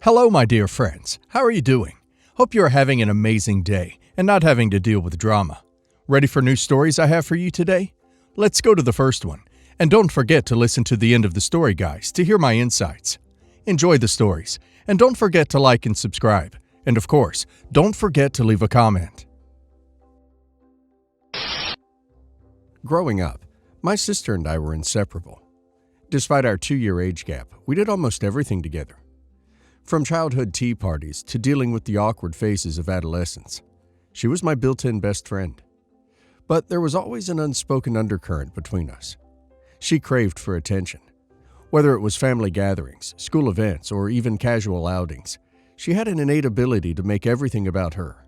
Hello, my dear friends. How are you doing? Hope you are having an amazing day and not having to deal with drama. Ready for new stories I have for you today? Let's go to the first one. And don't forget to listen to the end of the story, guys, to hear my insights. Enjoy the stories, and don't forget to like and subscribe. And of course, don't forget to leave a comment. Growing up, my sister and I were inseparable. Despite our 2-year age gap, we did almost everything together. From childhood tea parties to dealing with the awkward phases of adolescence, she was my built-in best friend. But there was always an unspoken undercurrent between us. She craved for attention. Whether it was family gatherings, school events, or even casual outings, she had an innate ability to make everything about her.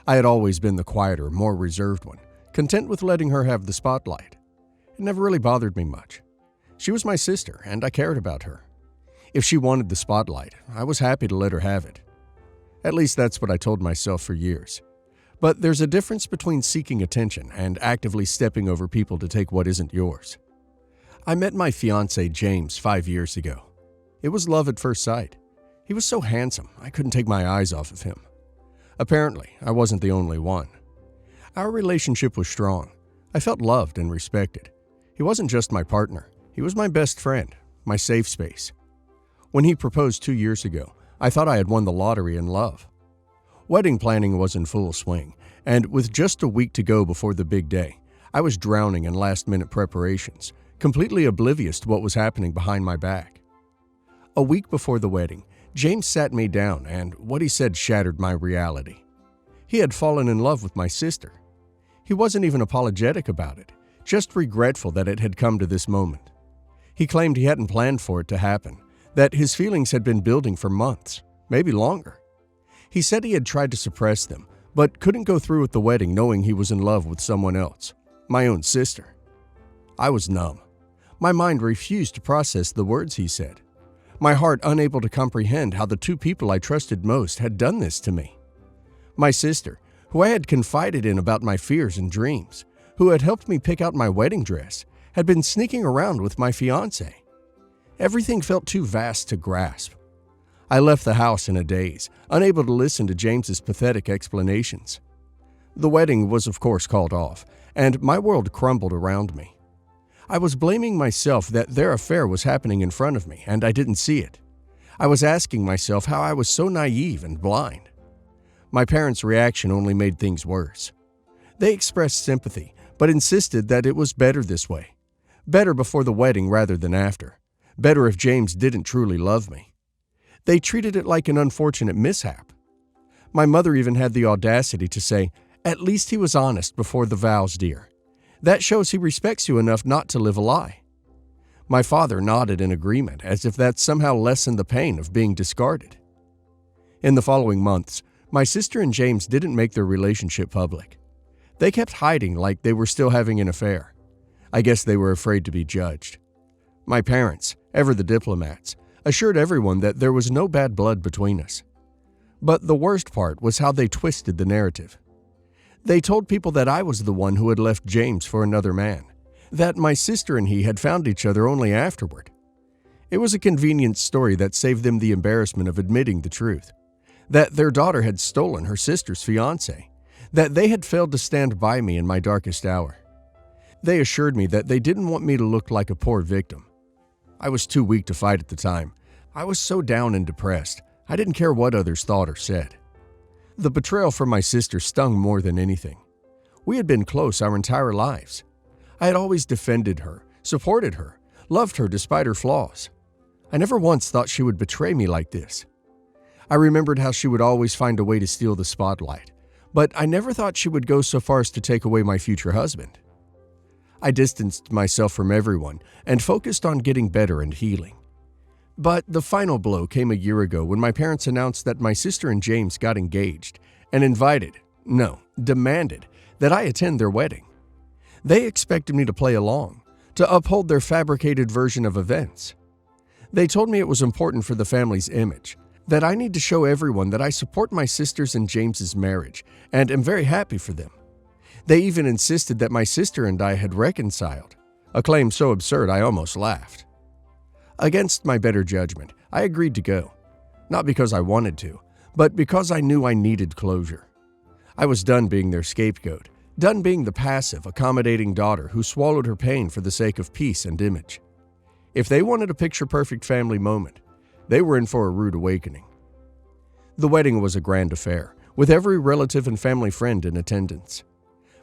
I had always been the quieter, more reserved one, content with letting her have the spotlight. It never really bothered me much. She was my sister, and I cared about her. If she wanted the spotlight, I was happy to let her have it. At least that's what I told myself for years. But there's a difference between seeking attention and actively stepping over people to take what isn't yours. I met my fiance James 5 years ago. It was love at first sight. He was so handsome, I couldn't take my eyes off of him. Apparently, I wasn't the only one. Our relationship was strong. I felt loved and respected. He wasn't just my partner. He was my best friend, my safe space. When he proposed 2 years ago, I thought I had won the lottery in love. Wedding planning was in full swing, and with just a week to go before the big day, I was drowning in last-minute preparations, completely oblivious to what was happening behind my back. A week before the wedding, James sat me down, and what he said shattered my reality. He had fallen in love with my sister. He wasn't even apologetic about it, just regretful that it had come to this moment. He claimed he hadn't planned for it to happen, that his feelings had been building for months, maybe longer. He said he had tried to suppress them, but couldn't go through with the wedding knowing he was in love with someone else, my own sister. I was numb. My mind refused to process the words he said. My heart unable to comprehend how the two people I trusted most had done this to me. My sister, who I had confided in about my fears and dreams, who had helped me pick out my wedding dress, had been sneaking around with my fiance. Everything felt too vast to grasp. I left the house in a daze, unable to listen to James's pathetic explanations. The wedding was of course called off, and my world crumbled around me. I was blaming myself that their affair was happening in front of me, and I didn't see it. I was asking myself how I was so naive and blind. My parents' reaction only made things worse. They expressed sympathy, but insisted that it was better this way. Better before the wedding rather than after. Better if James didn't truly love me. They treated it like an unfortunate mishap. My mother even had the audacity to say, "At least he was honest before the vows, dear. That shows he respects you enough not to live a lie." My father nodded in agreement, as if that somehow lessened the pain of being discarded. In the following months, my sister and James didn't make their relationship public. They kept hiding like they were still having an affair. I guess they were afraid to be judged. My parents, ever the diplomats, assured everyone that there was no bad blood between us. But the worst part was how they twisted the narrative. They told people that I was the one who had left James for another man, that my sister and he had found each other only afterward. It was a convenient story that saved them the embarrassment of admitting the truth, that their daughter had stolen her sister's fiance, that they had failed to stand by me in my darkest hour. They assured me that they didn't want me to look like a poor victim. I was too weak to fight at the time. I was so down and depressed, I didn't care what others thought or said. The betrayal from my sister stung more than anything. We had been close our entire lives. I had always defended her, supported her, loved her despite her flaws. I never once thought she would betray me like this. I remembered how she would always find a way to steal the spotlight, but I never thought she would go so far as to take away my future husband. I distanced myself from everyone and focused on getting better and healing. But the final blow came a year ago when my parents announced that my sister and James got engaged and demanded that I attend their wedding. They expected me to play along, to uphold their fabricated version of events. They told me it was important for the family's image, that I need to show everyone that I support my sister's and James's marriage and am very happy for them. They even insisted that my sister and I had reconciled, a claim so absurd I almost laughed. Against my better judgment, I agreed to go. Not because I wanted to, but because I knew I needed closure. I was done being their scapegoat, done being the passive, accommodating daughter who swallowed her pain for the sake of peace and image. If they wanted a picture-perfect family moment, they were in for a rude awakening. The wedding was a grand affair, with every relative and family friend in attendance.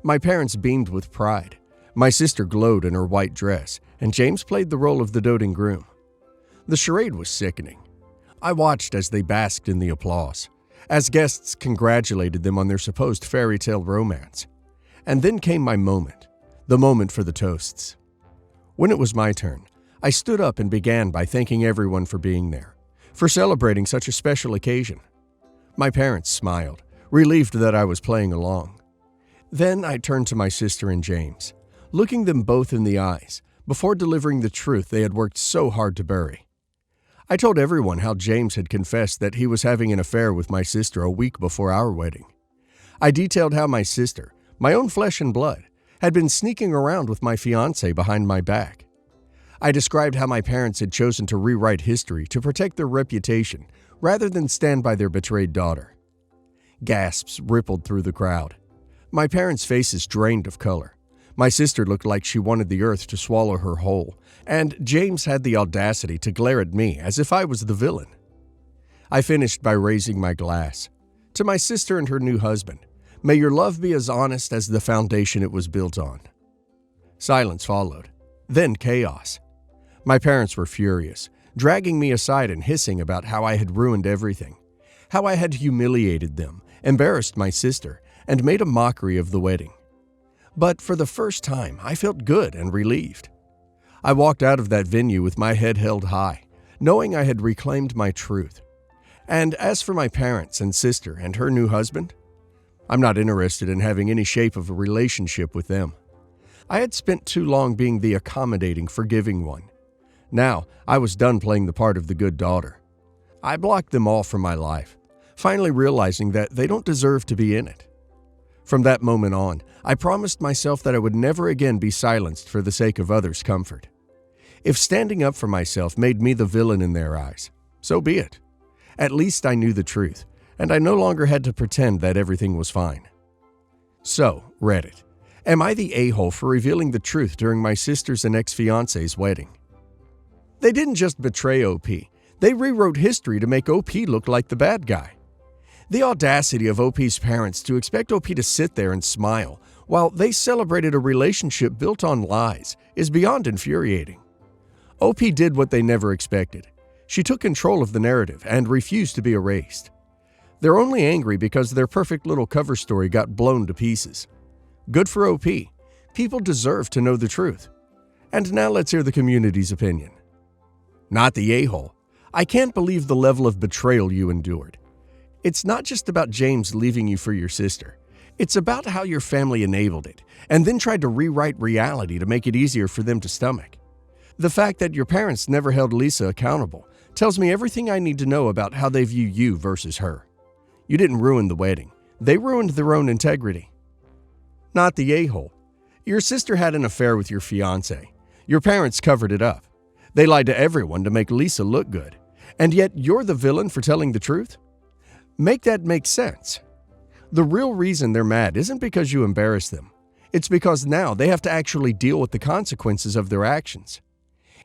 My parents beamed with pride. My sister glowed in her white dress, and James played the role of the doting groom. The charade was sickening. I watched as they basked in the applause, as guests congratulated them on their supposed fairy tale romance. And then came my moment, the moment for the toasts. When it was my turn, I stood up and began by thanking everyone for being there, for celebrating such a special occasion. My parents smiled, relieved that I was playing along. Then I turned to my sister and James, looking them both in the eyes before delivering the truth they had worked so hard to bury. I told everyone how James had confessed that he was having an affair with my sister a week before our wedding. I detailed how my sister, my own flesh and blood, had been sneaking around with my fiance behind my back. I described how my parents had chosen to rewrite history to protect their reputation rather than stand by their betrayed daughter. Gasps rippled through the crowd. My parents' faces drained of color. My sister looked like she wanted the earth to swallow her whole, and James had the audacity to glare at me as if I was the villain. I finished by raising my glass. To my sister and her new husband, may your love be as honest as the foundation it was built on. Silence followed, then chaos. My parents were furious, dragging me aside and hissing about how I had ruined everything, how I had humiliated them, embarrassed my sister, and made a mockery of the wedding. But for the first time, I felt good and relieved. I walked out of that venue with my head held high, knowing I had reclaimed my truth. And as for my parents and sister and her new husband, I'm not interested in having any shape of a relationship with them. I had spent too long being the accommodating, forgiving one. Now, I was done playing the part of the good daughter. I blocked them all from my life, finally realizing that they don't deserve to be in it. From that moment on, I promised myself that I would never again be silenced for the sake of others' comfort. If standing up for myself made me the villain in their eyes, so be it. At least I knew the truth, and I no longer had to pretend that everything was fine. So, Reddit, am I the a-hole for revealing the truth during my sister's and ex-fiance's wedding? They didn't just betray OP, they rewrote history to make OP look like the bad guy. The audacity of OP's parents to expect OP to sit there and smile while they celebrated a relationship built on lies is beyond infuriating. OP did what they never expected. She took control of the narrative and refused to be erased. They're only angry because their perfect little cover story got blown to pieces. Good for OP. People deserve to know the truth. And now let's hear the community's opinion. Not the a-hole. I can't believe the level of betrayal you endured. It's not just about James leaving you for your sister. It's about how your family enabled it and then tried to rewrite reality to make it easier for them to stomach. The fact that your parents never held Lisa accountable tells me everything I need to know about how they view you versus her. You didn't ruin the wedding. They ruined their own integrity. Not the a-hole. Your sister had an affair with your fiance. Your parents covered it up. They lied to everyone to make Lisa look good. And yet you're the villain for telling the truth? Make that make sense. The real reason they're mad isn't because you embarrassed them. It's because now they have to actually deal with the consequences of their actions.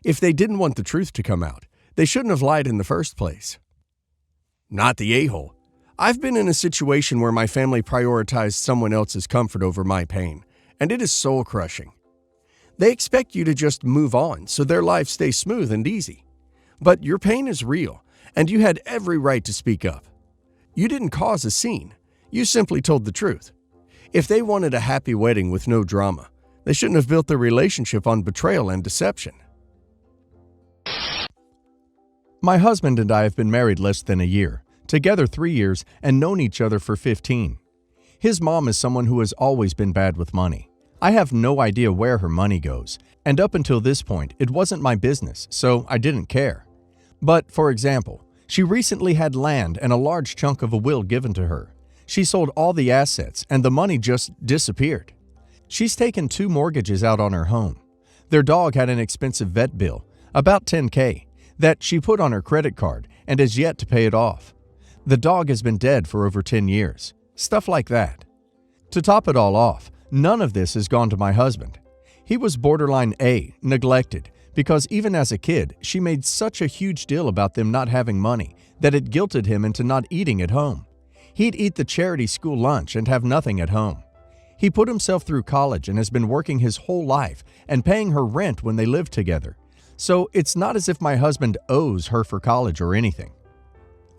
If they didn't want the truth to come out, they shouldn't have lied in the first place. Not the a-hole. I've been in a situation where my family prioritized someone else's comfort over my pain, and it is soul-crushing. They expect you to just move on so their life stays smooth and easy. But your pain is real, and you had every right to speak up. You didn't cause a scene. You simply told the truth. If they wanted a happy wedding with no drama, they shouldn't have built their relationship on betrayal and deception. My husband and I have been married less than a year, together 3 years, and known each other for 15. His mom is someone who has always been bad with money. I have no idea where her money goes, and up until this point, it wasn't my business, so I didn't care. But, for example, she recently had land and a large chunk of a will given to her. She sold all the assets, and the money just disappeared. She's taken 2 mortgages out on her home. Their dog had an expensive vet bill, about $10K, that she put on her credit card, and has yet to pay it off. The dog has been dead for over 10 years. Stuff like that. To top it all off, none of this has gone to my husband. He was borderline A, neglected, because even as a kid, she made such a huge deal about them not having money that it guilted him into not eating at home. He'd eat the charity school lunch and have nothing at home. He put himself through college and has been working his whole life and paying her rent when they lived together. So it's not as if my husband owes her for college or anything.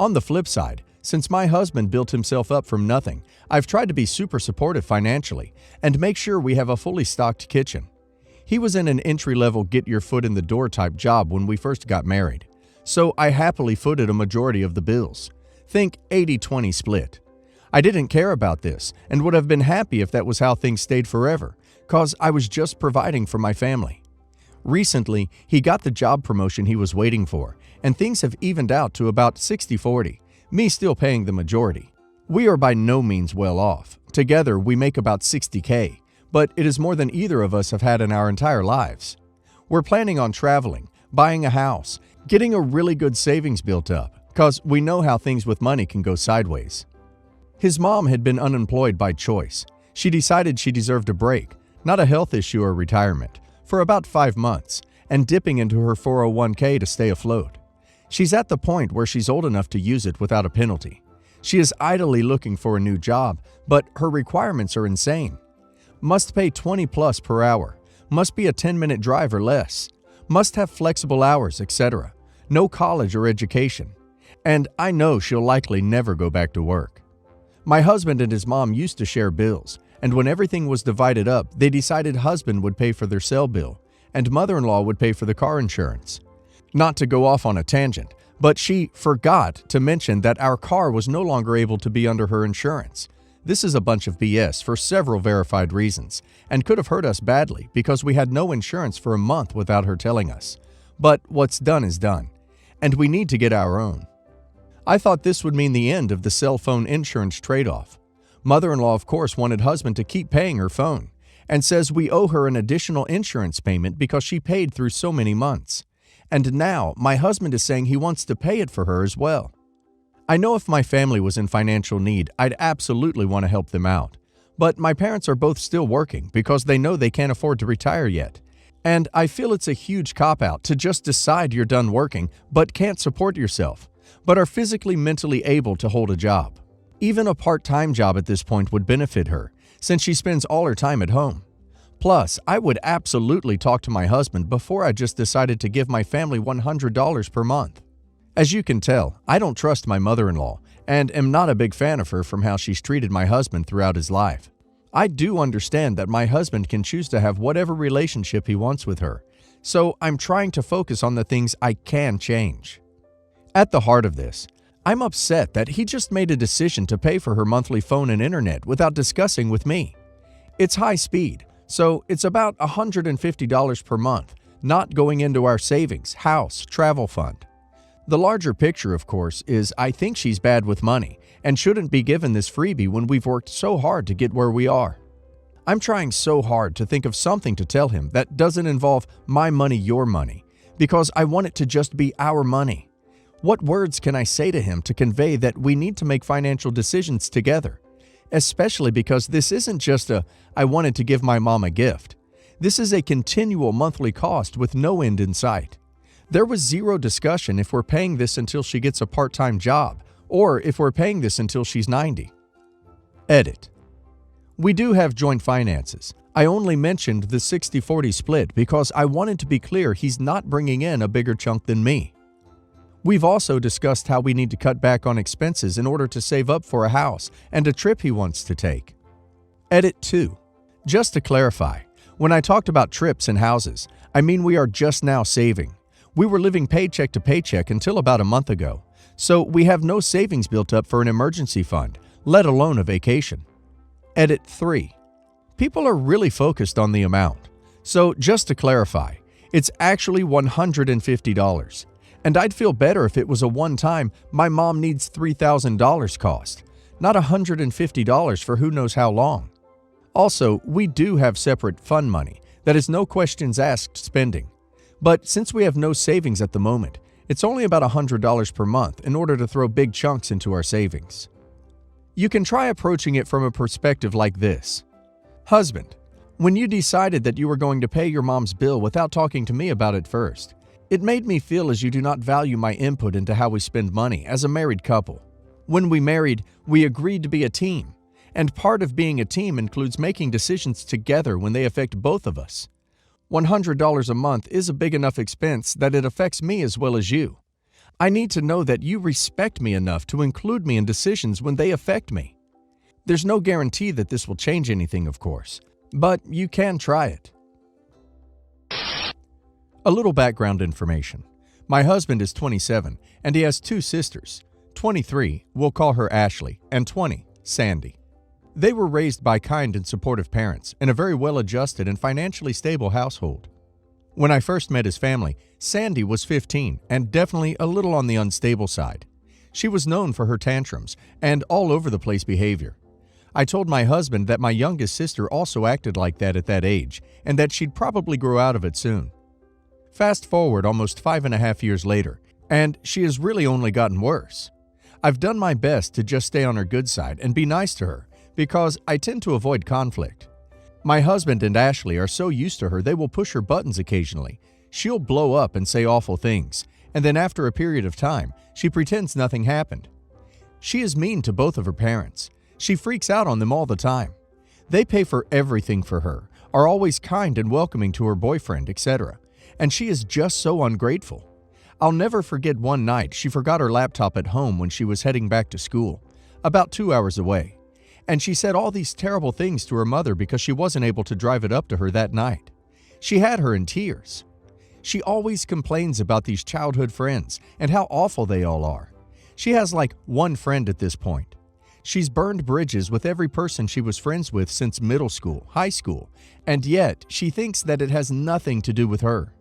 On the flip side, since my husband built himself up from nothing, I've tried to be super supportive financially and make sure we have a fully stocked kitchen. He was in an entry-level get-your-foot-in-the-door type job when we first got married, so I happily footed a majority of the bills. Think 80-20 split. I didn't care about this and would have been happy if that was how things stayed forever, cause I was just providing for my family. Recently, he got the job promotion he was waiting for, and things have evened out to about 60-40, me still paying the majority. We are by no means well off. Together, we make about $60K, but it is more than either of us have had in our entire lives. We're planning on traveling, buying a house, getting a really good savings built up, cause we know how things with money can go sideways. His mom had been unemployed by choice. She decided she deserved a break, not a health issue or retirement, for about 5 months, and dipping into her 401k to stay afloat. She's at the point where she's old enough to use it without a penalty. She is idly looking for a new job, but her requirements are insane. Must pay 20 plus per hour, must be a 10-minute drive or less, must have flexible hours, etc. No college or education. And I know she'll likely never go back to work. My husband and his mom used to share bills, and when everything was divided up, they decided husband would pay for their cell bill, and mother-in-law would pay for the car insurance. Not to go off on a tangent, but she forgot to mention that our car was no longer able to be under her insurance. This is a bunch of BS for several verified reasons, and could have hurt us badly because we had no insurance for a month without her telling us. But what's done is done, and we need to get our own. I thought this would mean the end of the cell phone insurance trade-off. Mother-in-law, of course, wanted husband to keep paying her phone, and says we owe her an additional insurance payment because she paid through so many months. And now, my husband is saying he wants to pay it for her as well. I know if my family was in financial need, I'd absolutely want to help them out. But my parents are both still working because they know they can't afford to retire yet. And I feel it's a huge cop-out to just decide you're done working but can't support yourself, but are physically mentally able to hold a job. Even a part-time job at this point would benefit her, since she spends all her time at home. Plus, I would absolutely talk to my husband before I just decided to give my family $100 per month. As you can tell, I don't trust my mother-in-law, and am not a big fan of her from how she's treated my husband throughout his life. I do understand that my husband can choose to have whatever relationship he wants with her, so I'm trying to focus on the things I can change. At the heart of this, I'm upset that he just made a decision to pay for her monthly phone and internet without discussing with me. It's high speed, so it's about $150 per month, not going into our savings, house, travel fund. The larger picture, of course, is I think she's bad with money and shouldn't be given this freebie when we've worked so hard to get where we are. I'm trying so hard to think of something to tell him that doesn't involve my money, your money, because I want it to just be our money. What words can I say to him to convey that we need to make financial decisions together? Especially because this isn't just I wanted to give my mom a gift. This is a continual monthly cost with no end in sight. There was zero discussion if we're paying this until she gets a part-time job, or if we're paying this until she's 90. Edit. We do have joint finances. I only mentioned the 60-40 split because I wanted to be clear he's not bringing in a bigger chunk than me. We've also discussed how we need to cut back on expenses in order to save up for a house and a trip he wants to take. Edit 2. Just to clarify, when I talked about trips and houses, I mean we are just now saving. We were living paycheck to paycheck until about a month ago, so we have no savings built up for an emergency fund, let alone a vacation. Edit 3. People are really focused on the amount, so just to clarify, it's actually $150. And I'd feel better if it was a one-time, my mom needs $3,000 cost, not $150 for who knows how long. Also, we do have separate fund money that is no questions asked spending. But since we have no savings at the moment, It's only about $100 per month in order to throw big chunks into our savings. You can try approaching it from a perspective like this. Husband, when you decided that you were going to pay your mom's bill without talking to me about it first, it made me feel as you do not value my input into how we spend money as a married couple. When we married, we agreed to be a team, and part of being a team includes making decisions together when they affect both of us. $100 a month is a big enough expense that it affects me as well as you. I need to know that you respect me enough to include me in decisions when they affect me. There's no guarantee that this will change anything, of course, but you can try it. A little background information. My husband is 27, and he has two sisters. 23, we'll call her Ashley, and 20, Sandy. They were raised by kind and supportive parents in a very well-adjusted and financially stable household. When I first met his family, Sandy was 15 and definitely a little on the unstable side. She was known for her tantrums and all-over-the-place behavior. I told my husband that my youngest sister also acted like that at that age and that she'd probably grow out of it soon. Fast forward almost 5.5 years later, and she has really only gotten worse. I've done my best to just stay on her good side and be nice to her because I tend to avoid conflict. My husband and Ashley are so used to her they will push her buttons occasionally. She'll blow up and say awful things, and then after a period of time, she pretends nothing happened. She is mean to both of her parents. She freaks out on them all the time. They pay for everything for her, are always kind and welcoming to her boyfriend, etc. And she is just so ungrateful. I'll never forget one night she forgot her laptop at home when she was heading back to school, about 2 hours away. And she said all these terrible things to her mother because she wasn't able to drive it up to her that night. She had her in tears. She always complains about these childhood friends and how awful they all are. She has like one friend at this point. She's burned bridges with every person she was friends with since middle school, high school, and yet she thinks that it has nothing to do with her.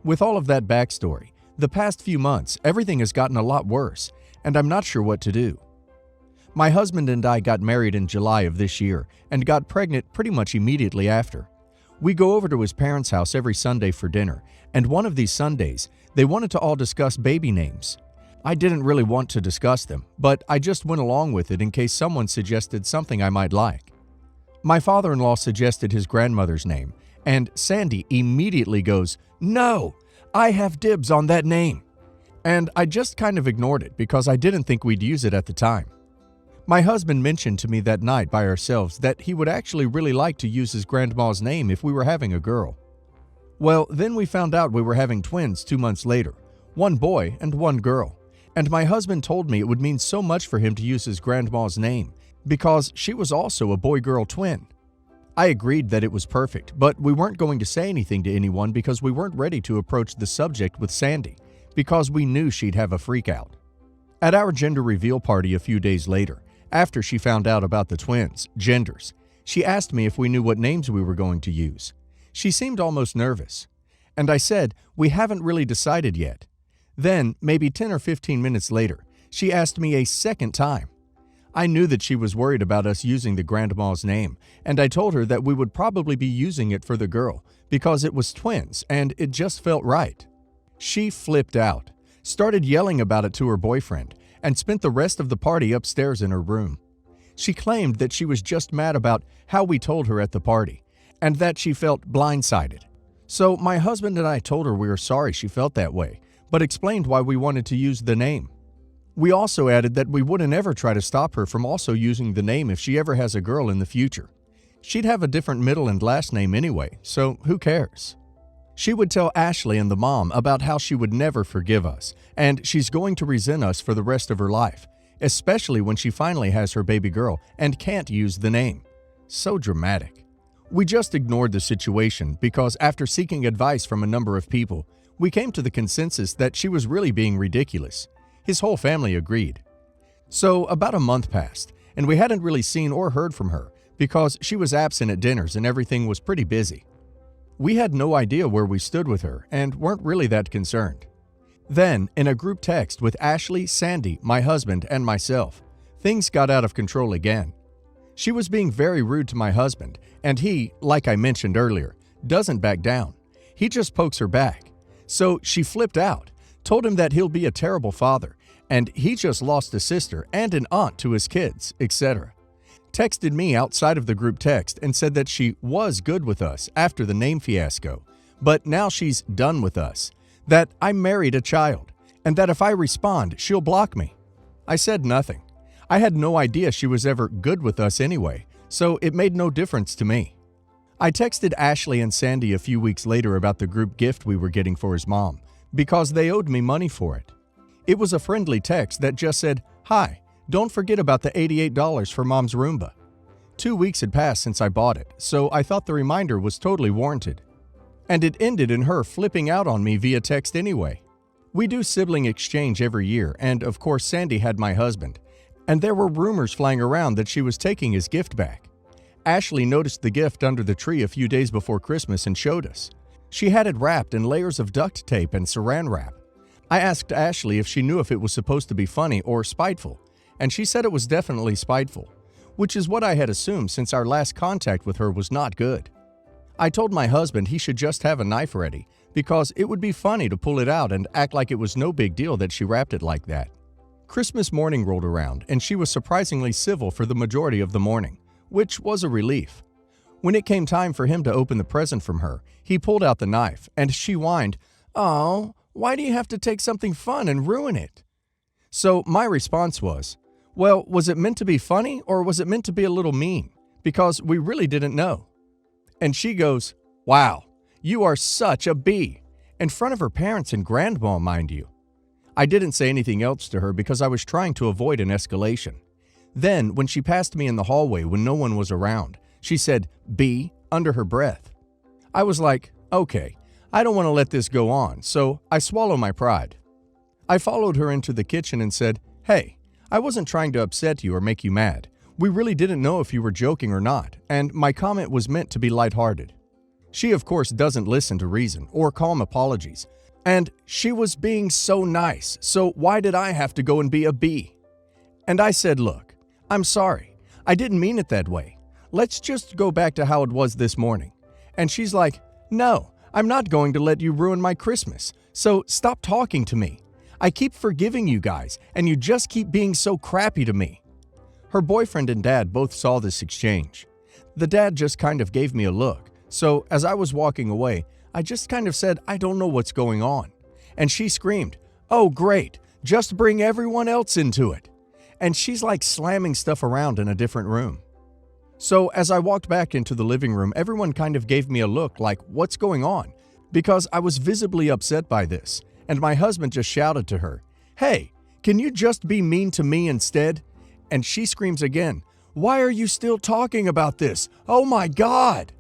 With all of that backstory, the past few months, everything has gotten a lot worse, and I'm not sure what to do. My husband and I got married in July of this year and got pregnant pretty much immediately after. We go over to his parents' house every Sunday for dinner, and one of these Sundays, they wanted to all discuss baby names. I didn't really want to discuss them, but I just went along with it in case someone suggested something I might like. My father-in-law suggested his grandmother's name, and Sandy immediately goes, "No, I have dibs on that name." And I just kind of ignored it because I didn't think we'd use it at the time. My husband mentioned to me that night by ourselves that he would actually really like to use his grandma's name if we were having a girl. Well, then we found out we were having twins 2 months later, one boy and one girl, and my husband told me it would mean so much for him to use his grandma's name because she was also a boy-girl twin. I agreed that it was perfect, but we weren't going to say anything to anyone because we weren't ready to approach the subject with Sandy because we knew she'd have a freak out. At our gender reveal party a few days later, after she found out about the twins' genders, she asked me if we knew what names we were going to use. She seemed almost nervous, and I said, "We haven't really decided yet." Then, maybe 10 or 15 minutes later, she asked me a second time. I knew that she was worried about us using the grandma's name, and I told her that we would probably be using it for the girl because it was twins and it just felt right. She flipped out, started yelling about it to her boyfriend, and spent the rest of the party upstairs in her room. She claimed that she was just mad about how we told her at the party, and that she felt blindsided. So my husband and I told her we were sorry she felt that way, but explained why we wanted to use the name. We also added that we wouldn't ever try to stop her from also using the name if she ever has a girl in the future. She'd have a different middle and last name anyway, so who cares? She would tell Ashley and the mom about how she would never forgive us, and she's going to resent us for the rest of her life, especially when she finally has her baby girl and can't use the name. So dramatic. We just ignored the situation because after seeking advice from a number of people, we came to the consensus that she was really being ridiculous. His whole family agreed. So about a month passed, and we hadn't really seen or heard from her because she was absent at dinners and everything was pretty busy. We had no idea where we stood with her and weren't really that concerned. Then, in a group text with Ashley, Sandy, my husband, and myself, things got out of control again. She was being very rude to my husband, and he, like I mentioned earlier, doesn't back down. He just pokes her back. So she flipped out, Told him that he'll be a terrible father, and he just lost a sister and an aunt to his kids, etc. Texted me outside of the group text and said that she was good with us after the name fiasco, but now she's done with us, that I married a child, and that if I respond, she'll block me. I said nothing. I had no idea she was ever good with us anyway, so it made no difference to me. I texted Ashley and Sandy a few weeks later about the group gift we were getting for his mom, because they owed me money for it. It was a friendly text that just said, "Hi, don't forget about the $88 for Mom's Roomba." 2 weeks had passed since I bought it, so I thought the reminder was totally warranted. And it ended in her flipping out on me via text anyway. We do sibling exchange every year, and of course Sandy had my husband, and there were rumors flying around that she was taking his gift back. Ashley noticed the gift under the tree a few days before Christmas and showed us. She had it wrapped in layers of duct tape and saran wrap. I asked Ashley if she knew if it was supposed to be funny or spiteful, and she said it was definitely spiteful, which is what I had assumed since our last contact with her was not good. I told my husband he should just have a knife ready, because it would be funny to pull it out and act like it was no big deal that she wrapped it like that. Christmas morning rolled around, and she was surprisingly civil for the majority of the morning, which was a relief. When it came time for him to open the present from her, he pulled out the knife, and she whined, "Oh, why do you have to take something fun and ruin it?" So my response was, well, was it meant to be funny or was it meant to be a little mean? Because we really didn't know. And she goes, "Wow, you are such a bee," in front of her parents and grandma, mind you. I didn't say anything else to her because I was trying to avoid an escalation. Then, when she passed me in the hallway when no one was around, she said, "Bee," under her breath. I was like, okay, I don't want to let this go on, so I swallow my pride. I followed her into the kitchen and said, "Hey, I wasn't trying to upset you or make you mad. We really didn't know if you were joking or not, and my comment was meant to be lighthearted." She, of course, doesn't listen to reason or calm apologies, and she was being so nice, so why did I have to go and be a bee? And I said, "Look, I'm sorry. I didn't mean it that way. Let's just go back to how it was this morning." And she's like, "No, I'm not going to let you ruin my Christmas, so stop talking to me. I keep forgiving you guys, and you just keep being so crappy to me." Her boyfriend and dad both saw this exchange. The dad just kind of gave me a look, so as I was walking away, I just kind of said, "I don't know what's going on." And she screamed, "Oh great, just bring everyone else into it." And she's like slamming stuff around in a different room. So as I walked back into the living room, everyone kind of gave me a look like, what's going on? Because I was visibly upset by this, and my husband just shouted to her, "Hey, can you just be mean to me instead?" And she screams again, "Why are you still talking about this? Oh my God!"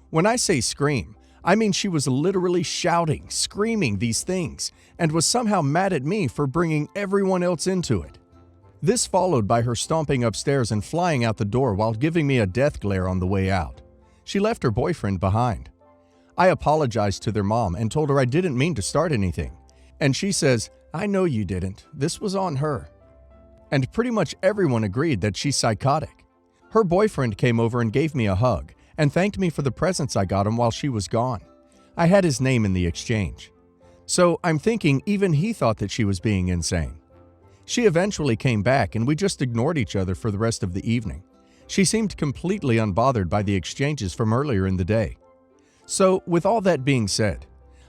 When I say scream, I mean she was literally shouting, screaming these things, and was somehow mad at me for bringing everyone else into it. This followed by her stomping upstairs and flying out the door while giving me a death glare on the way out. She left her boyfriend behind. I apologized to their mom and told her I didn't mean to start anything. And she says, "I know you didn't. This was on her." And pretty much everyone agreed that she's psychotic. Her boyfriend came over and gave me a hug and thanked me for the presents I got him while she was gone. I had his name in the exchange. So I'm thinking even he thought that she was being insane. She eventually came back and we just ignored each other for the rest of the evening. She seemed completely unbothered by the exchanges from earlier in the day. So with all that being said,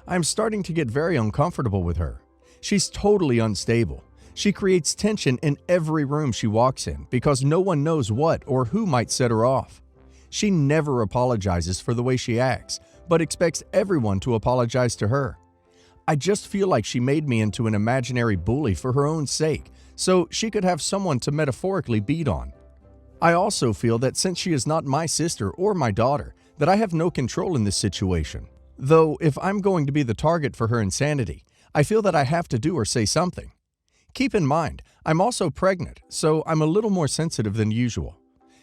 I'm starting to get very uncomfortable with her. She's totally unstable. She creates tension in every room she walks in because no one knows what or who might set her off. She never apologizes for the way she acts, but expects everyone to apologize to her. I just feel like she made me into an imaginary bully for her own sake, so she could have someone to metaphorically beat on. I also feel that since she is not my sister or my daughter, that I have no control in this situation. Though if I'm going to be the target for her insanity, I feel that I have to do or say something. Keep in mind, I'm also pregnant, so I'm a little more sensitive than usual.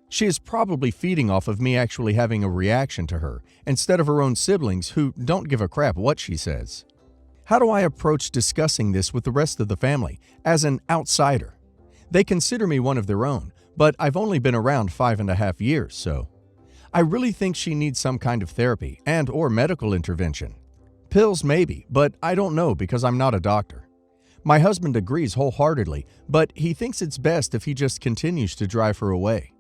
She is probably feeding off of me actually having a reaction to her, instead of her own siblings who don't give a crap what she says. How do I approach discussing this with the rest of the family as an outsider? They consider me one of their own, but I've only been around 5.5 years, so. I really think she needs some kind of therapy and/or medical intervention. Pills maybe, but I don't know because I'm not a doctor. My husband agrees wholeheartedly, but he thinks it's best if he just continues to drive her away,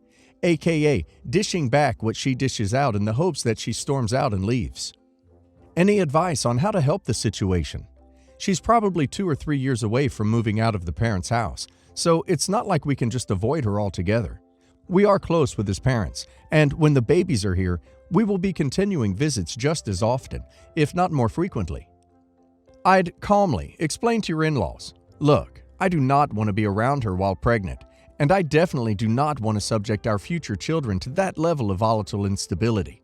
aka dishing back what she dishes out in the hopes that she storms out and leaves. Any advice on how to help the situation? She's probably 2 or 3 years away from moving out of the parents' house, so it's not like we can just avoid her altogether. We are close with his parents, and when the babies are here, we will be continuing visits just as often, if not more frequently. I'd calmly explain to your in-laws, look, I do not want to be around her while pregnant, and I definitely do not want to subject our future children to that level of volatile instability.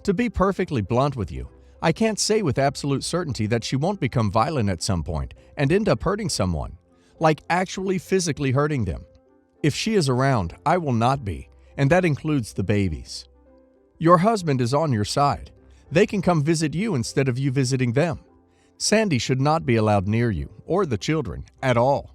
To be perfectly blunt with you, I can't say with absolute certainty that she won't become violent at some point and end up hurting someone, like actually physically hurting them. If she is around, I will not be, and that includes the babies. Your husband is on your side. They can come visit you instead of you visiting them. Sandy should not be allowed near you or the children at all.